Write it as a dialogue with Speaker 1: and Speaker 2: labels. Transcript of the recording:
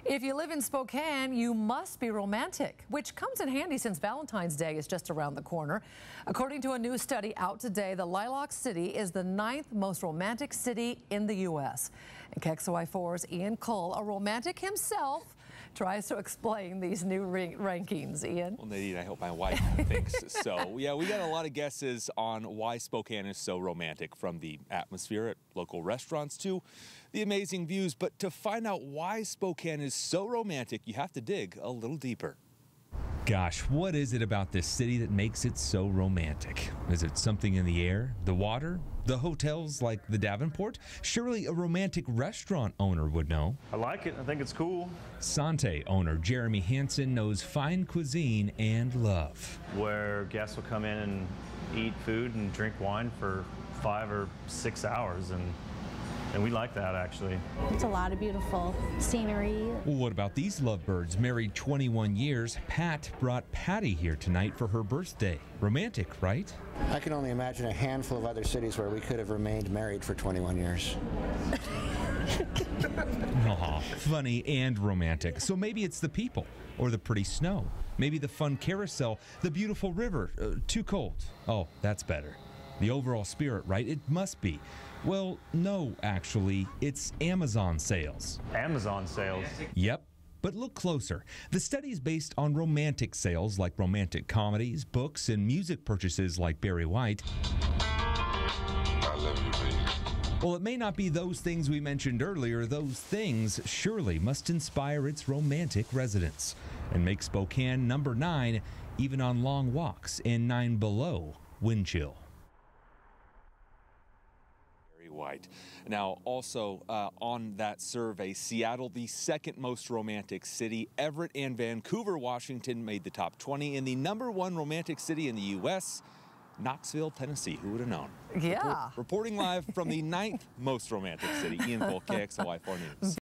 Speaker 1: If you live in Spokane, you must be romantic, which comes in handy since Valentine's Day is just around the corner. According to a new study out today, the Lilac City is the 9th most romantic city in the U.S. And KXLY4's Ian Cole, a romantic himself, tries to explain these new rankings. Ian?
Speaker 2: Well, Nadine, I hope my wife thinks so. Yeah, we got a lot of guesses on why Spokane is so romantic, from the atmosphere at local restaurants to the amazing views. But to find out why Spokane is so romantic, you have to dig a little deeper.
Speaker 3: Gosh, what is it about this city that makes it so romantic? Is it something in the air, the water, the hotels like the Davenport? Surely a romantic restaurant owner would know.
Speaker 4: I like it. I think it's cool.
Speaker 3: Sante owner Jeremy Hansen knows fine cuisine and love.
Speaker 4: Where guests will come in and eat food and drink wine for 5 or 6 hours, and we like that, actually.
Speaker 5: It's a lot of beautiful scenery.
Speaker 3: Well, what about these lovebirds? Married 21 years, Pat brought Patty here tonight for her birthday. Romantic, right?
Speaker 6: I can only imagine a handful of other cities where we could have remained married for 21 years.
Speaker 3: Aw, funny and romantic. So maybe it's the people, or the pretty snow. Maybe the fun carousel, the beautiful river. Too cold. Oh, that's better. The overall spirit, right? It must be. Well, no, actually, it's Amazon sales.
Speaker 4: Amazon sales?
Speaker 3: Yep. But look closer. The study is based on romantic sales like romantic comedies, books, and music purchases like Barry White.
Speaker 7: I love you, baby.
Speaker 3: Well, it may not be those things we mentioned earlier. Those things surely must inspire its romantic residents and make Spokane number 9, even on long walks and 9 below wind chill.
Speaker 2: White. Now, also on that survey, Seattle, the second most romantic city. Everett and Vancouver, Washington made the top 20. And the number 1 romantic city in the U.S., Knoxville, Tennessee. Who would have known?
Speaker 1: Yeah.
Speaker 2: Reporting live from the 9th most romantic city, Ian Cole, KXLY4 News.